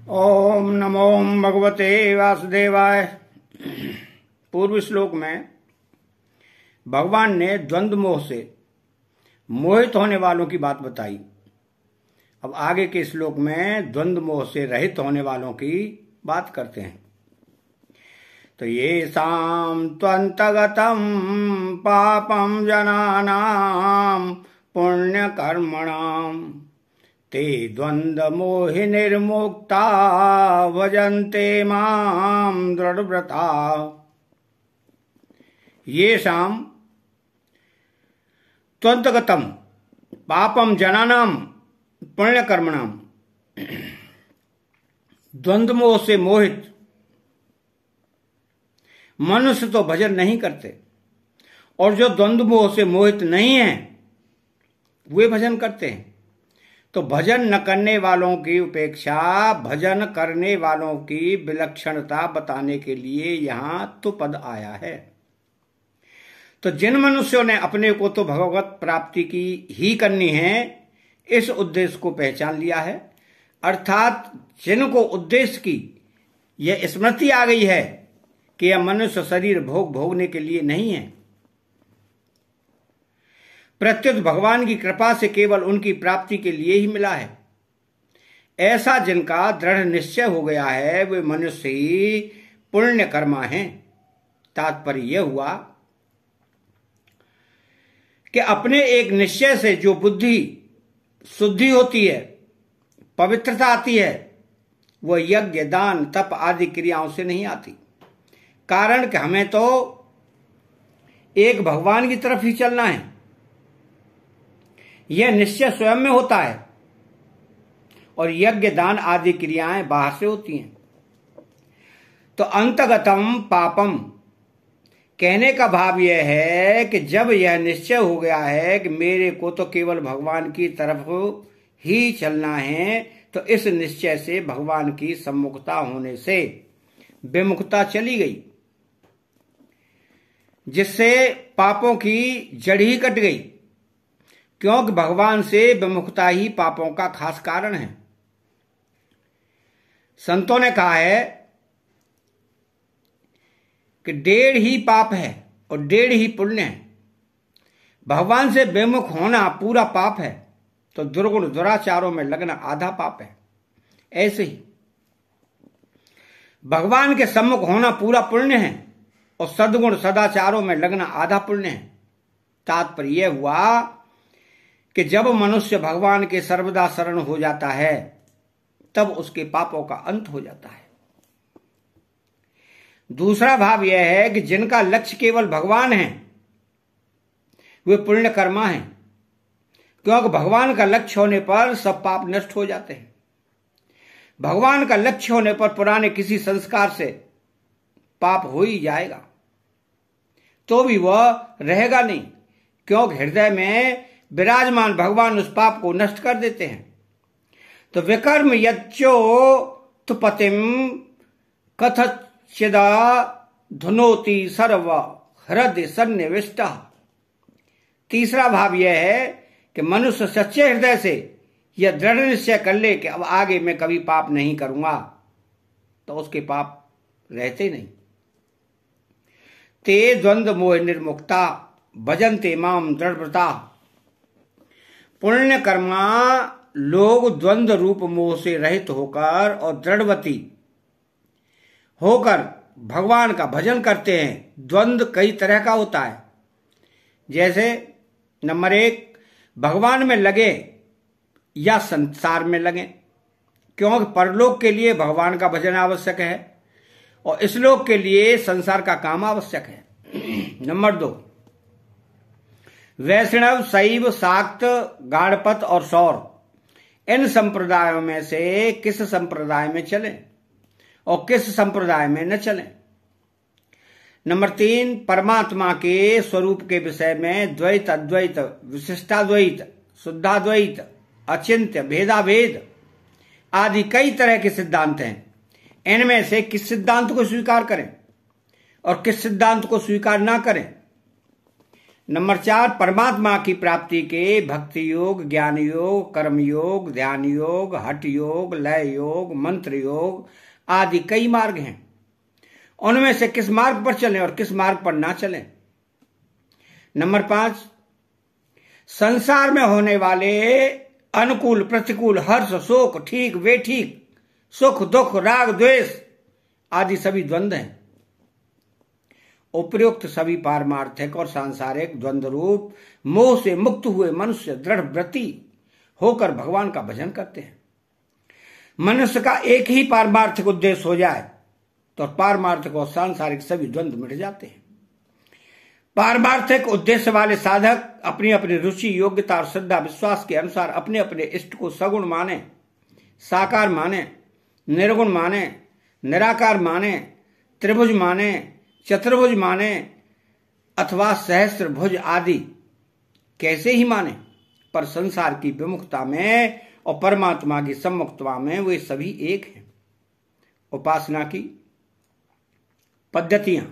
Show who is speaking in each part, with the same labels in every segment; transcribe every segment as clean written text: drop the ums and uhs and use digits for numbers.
Speaker 1: ओम नमो भगवते वासुदेवाय। पूर्व श्लोक में भगवान ने द्वंद्व मोह से मोहित होने वालों की बात बताई। अब आगे के श्लोक में द्वंद्व मोह से रहित होने वालों की बात करते हैं। तो ये साम त्वंतगतम पापम जनानाम पुण्य कर्मणाम ते द्वंद्व मोहि निर्मुक्ता भजन्ते माम दृढ़व्रता। ये शाम त्वंतगतम पापम जनानाम पुण्य कर्मणाम। द्वंद्व मोह से मोहित मनुष्य तो भजन नहीं करते, और जो द्वंद्व मोह से मोहित नहीं है वे भजन करते हैं। तो भजन न करने वालों की उपेक्षा भजन करने वालों की विलक्षणता बताने के लिए यहां तो पद आया है। तो जिन मनुष्यों ने अपने को तो भगवत प्राप्ति की ही करनी है, इस उद्देश्य को पहचान लिया है, अर्थात जिनको उद्देश्य की यह स्मृति आ गई है कि यह मनुष्य शरीर भोगने के लिए नहीं है, प्रत्युत भगवान की कृपा से केवल उनकी प्राप्ति के लिए ही मिला है, ऐसा जिनका दृढ़ निश्चय हो गया है वे मनुष्य ही पुण्य कर्मा हैं। तात्पर्य यह हुआ कि अपने एक निश्चय से जो बुद्धि शुद्धि होती है, पवित्रता आती है, वह यज्ञ दान तप आदि क्रियाओं से नहीं आती। कारण कि हमें तो एक भगवान की तरफ ही चलना है, यह निश्चय स्वयं में होता है, और यज्ञ दान आदि क्रियाएं बाहर से होती हैं। तो अंतगतम पापम कहने का भाव यह है कि जब यह निश्चय हो गया है कि मेरे को तो केवल भगवान की तरफ ही चलना है, तो इस निश्चय से भगवान की सम्मुखता होने से विमुखता चली गई, जिससे पापों की जड़ ही कट गई। क्योंकि भगवान से विमुखता ही पापों का खास कारण है। संतों ने कहा है कि 1.5 ही पाप है और 1.5 ही पुण्य है। भगवान से विमुख होना पूरा पाप है, तो दुर्गुण दुराचारों में लगना आधा पाप है। ऐसे ही भगवान के सम्मुख होना पूरा पुण्य है, और सद्गुण सदाचारों में लगना आधा पुण्य है। तात्पर्य यह हुआ कि जब मनुष्य भगवान के सर्वदा शरण हो जाता है, तब उसके पापों का अंत हो जाता है। दूसरा भाव यह है कि जिनका लक्ष्य केवल भगवान है वे पुण्य कर्मा हैं, क्योंकि भगवान का लक्ष्य होने पर सब पाप नष्ट हो जाते हैं। भगवान का लक्ष्य होने पर पुराने किसी संस्कार से पाप हो ही जाएगा, तो भी वह रहेगा नहीं, क्योंकि हृदय में विराजमान भगवान उस पाप को नष्ट कर देते हैं। तो विकर्म यच्चो तुपतिम कथचिदा धुनोति सर्व हृदय सन्निविष्ट। तीसरा भाव यह है कि मनुष्य सच्चे हृदय से यह दृढ़ निश्चय कर ले कि अब आगे मैं कभी पाप नहीं करूंगा, तो उसके पाप रहते नहीं। ते द्वंद्व मोह निर्मुक्ता भजन्ते माम दृढ़व्रता। पुण्य कर्मा लोग द्वंद्व रूप मोह से रहित होकर और दृढ़वती होकर भगवान का भजन करते हैं। द्वंद्व कई तरह का होता है, जैसे नंबर 1 भगवान में लगे या संसार में लगे, क्योंकि परलोक के लिए भगवान का भजन आवश्यक है और इस लोक के लिए संसार का काम आवश्यक है। नंबर 2 वैष्णव शैव शाक्त गाणपत और सौर, इन संप्रदायों में से किस संप्रदाय में चलें और किस संप्रदाय में न चलें। नंबर 3 परमात्मा के स्वरूप के विषय में द्वैत अद्वैत विशिष्टाद्वैत शुद्धाद्वैत अचिंत्य भेदाभेद आदि कई तरह के सिद्धांत हैं। इनमें से किस सिद्धांत को स्वीकार करें और किस सिद्धांत को स्वीकार ना करें। नंबर 4, परमात्मा की प्राप्ति के भक्ति योग, ज्ञान योग, कर्म योग, ध्यान योग, हठ योग, लय योग, मंत्र योग आदि कई मार्ग हैं। उनमें से किस मार्ग पर चलें और किस मार्ग पर ना चलें। नंबर 5, संसार में होने वाले अनुकूल प्रतिकूल, हर्ष शोक, ठीक बेठीक, सुख दुख, राग द्वेष आदि सभी द्वंद्व हैं। उपयुक्त सभी पारमार्थिक और सांसारिक द्वंद्व रूप मोह से मुक्त हुए मनुष्य दृढ़ व्रती होकर भगवान का भजन करते हैं। मनुष्य का एक ही पारमार्थिक उद्देश्य हो जाए तो पारमार्थिक और सांसारिक सभी द्वंद्व मिट जाते हैं। पारमार्थिक उद्देश्य वाले साधक अपनी अपनी रुचि, योग्यता और श्रद्धा विश्वास के अनुसार अपने अपने इष्ट को सगुण माने, साकार माने, निर्गुण माने, निराकार माने, त्रिभुज माने, चतुर्भुज माने अथवा सहस्त्रभुज आदि कैसे ही माने, पर संसार की विमुखता में और परमात्मा की सम्मुखता में वे सभी एक हैं। उपासना की पद्धतियां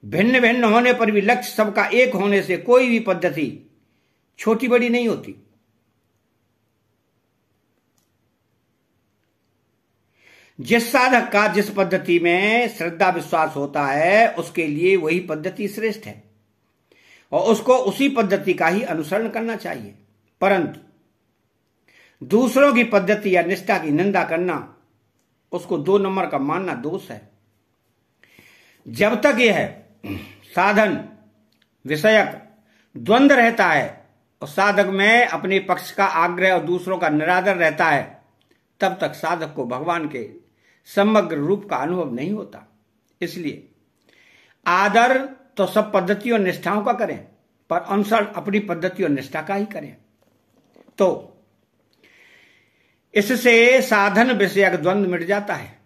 Speaker 1: भिन्न भिन्न होने पर भी लक्ष्य सबका एक होने से कोई भी पद्धति छोटी बड़ी नहीं होती। जिस साधक का जिस पद्धति में श्रद्धा विश्वास होता है उसके लिए वही पद्धति श्रेष्ठ है और उसको उसी पद्धति का ही अनुसरण करना चाहिए। परंतु दूसरों की पद्धति या निष्ठा की निंदा करना, उसको 2 नंबर का मानना दोष है। जब तक यह साधन विषयक द्वंद्व रहता है और साधक में अपने पक्ष का आग्रह और दूसरों का निरादर रहता है, तब तक साधक को भगवान के समग्र रूप का अनुभव नहीं होता। इसलिए आदर तो सब पद्धतियों और निष्ठाओं का करें, पर अनुसरण अपनी पद्धति और निष्ठा का ही करें। तो इससे साधन विषयक द्वंद्व मिट जाता है।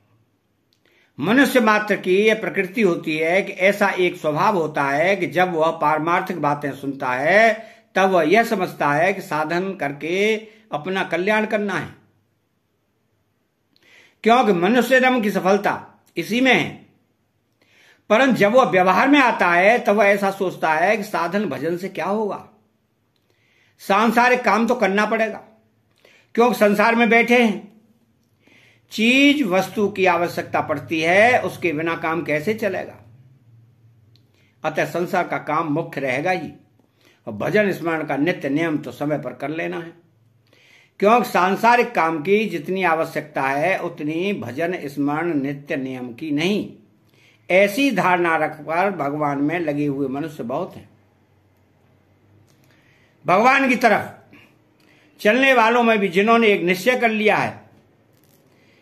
Speaker 1: मनुष्य मात्र की यह प्रकृति होती है कि ऐसा एक स्वभाव होता है कि जब वह पारमार्थिक बातें सुनता है तब वह यह समझता है कि साधन करके अपना कल्याण करना है, क्योंकि मनुष्य जन्म की सफलता इसी में है। परंतु जब वह व्यवहार में आता है तब वह ऐसा सोचता है कि साधन भजन से क्या होगा, सांसारिक काम तो करना पड़ेगा, क्योंकि संसार में बैठे हैं, चीज वस्तु की आवश्यकता पड़ती है, उसके बिना काम कैसे चलेगा। अतः संसार का काम मुख्य रहेगा ही और भजन स्मरण का नित्य नियम तो समय पर कर लेना है, क्योंकि सांसारिक काम की जितनी आवश्यकता है उतनी भजन स्मरण नित्य नियम की नहीं। ऐसी धारणा रखकर भगवान में लगे हुए मनुष्य बहुत हैं। भगवान की तरफ चलने वालों में भी जिन्होंने एक निश्चय कर लिया है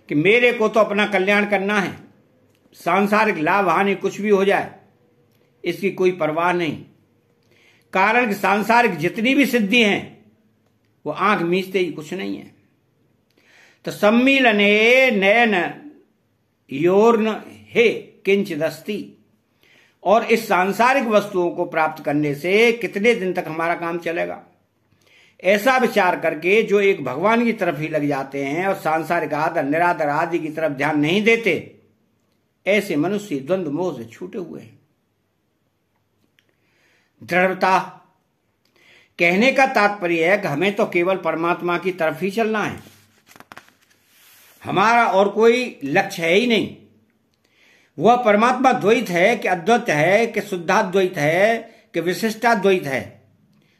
Speaker 1: कि मेरे को तो अपना कल्याण करना है, सांसारिक लाभ हानि कुछ भी हो जाए इसकी कोई परवाह नहीं, कारण कि सांसारिक जितनी भी सिद्धि हैं वो आंख मीचते ही कुछ नहीं है। तो सम्मीलने नयन योर्न हे किंचिदस्ति, और इस सांसारिक वस्तुओं को प्राप्त करने से कितने दिन तक हमारा काम चलेगा, ऐसा विचार करके जो एक भगवान की तरफ ही लग जाते हैं और सांसारिक आदर निरादर आदि की तरफ ध्यान नहीं देते, ऐसे मनुष्य द्वंद्व मोह से छूटे हुए हैं। दृढ़ता कहने का तात्पर्य है कि हमें तो केवल परमात्मा की तरफ ही चलना है, हमारा और कोई लक्ष्य है ही नहीं। वह परमात्मा द्वैत है कि अद्वैत है कि शुद्धाद्वैत है कि विशिष्टाद्वैत है,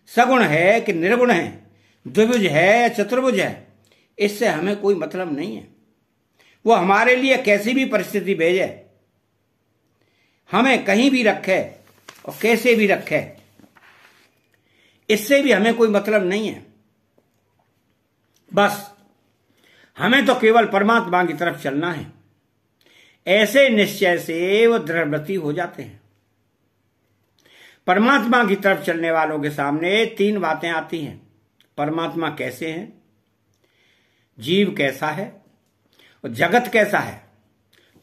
Speaker 1: सगुण है कि निर्गुण है, द्विभुज है या चतुर्भुज है, इससे हमें कोई मतलब नहीं है। वो हमारे लिए कैसी भी परिस्थिति भेजे, हमें कहीं भी रखे और कैसे भी रखे, इससे भी हमें कोई मतलब नहीं है। बस हमें तो केवल परमात्मा की तरफ चलना है। ऐसे निश्चय से वो दृढ़व्रती हो जाते हैं। परमात्मा की तरफ चलने वालों के सामने 3 बातें आती हैं। परमात्मा कैसे हैं, जीव कैसा है और जगत कैसा है।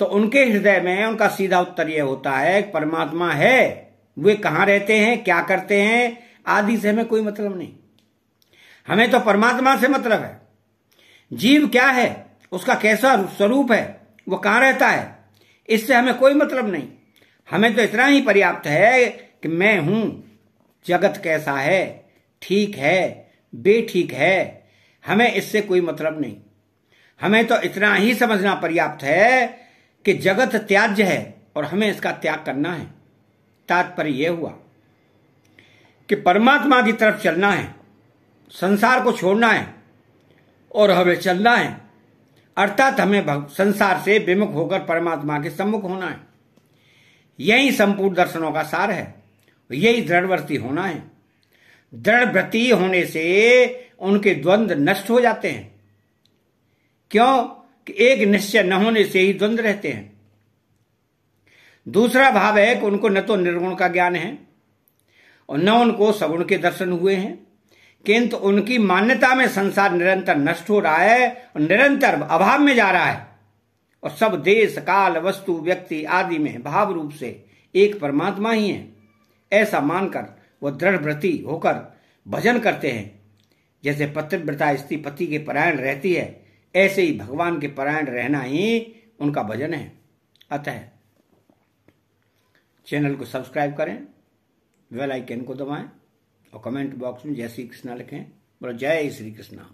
Speaker 1: तो उनके हृदय में उनका सीधा उत्तर यह होता है कि परमात्मा है, वे कहाँ रहते हैं, क्या करते हैं आदि से हमें कोई मतलब नहीं, हमें तो परमात्मा से मतलब है। जीव क्या है, उसका कैसा स्वरूप है, वो कहाँ रहता है, इससे हमें कोई मतलब नहीं। हमें तो इतना ही पर्याप्त है कि मैं हूं, जगत कैसा है, ठीक है, बेठीक है, हमें इससे कोई मतलब नहीं। हमें तो इतना ही समझना पर्याप्त है कि जगत त्याज्य है और हमें इसका त्याग करना है। तात्पर्य यह हुआ कि परमात्मा की तरफ चलना है, संसार को छोड़ना है और हमें चलना है, अर्थात हमें संसार से विमुख होकर परमात्मा के सम्मुख होना है। यही संपूर्ण दर्शनों का सार है, यही दृढ़व्रती होना है। दृढ़व्रती होने से उनके द्वंद्व नष्ट हो जाते हैं। क्यों कि एक निश्चय न होने से ही द्वंद्व रहते हैं। दूसरा भाव है कि उनको न तो निर्गुण का ज्ञान है और न उनको सगुण के दर्शन हुए हैं, किंतु उनकी मान्यता में संसार निरंतर नष्ट हो रहा है और निरंतर अभाव में जा रहा है और सब देश काल वस्तु व्यक्ति आदि में भाव रूप से एक परमात्मा ही है। ऐसा मानकर वह दृढ़व्रती होकर भजन करते हैं। जैसे पतिव्रता स्त्री पति के परायण रहती है, ऐसे ही भगवान के परायण रहना ही उनका भजन है। अतः चैनल को सब्सक्राइब करें, बेल आइकन को दबाएं और कमेंट बॉक्स में जय श्री कृष्णा लिखें। बोलो जय श्री कृष्णा।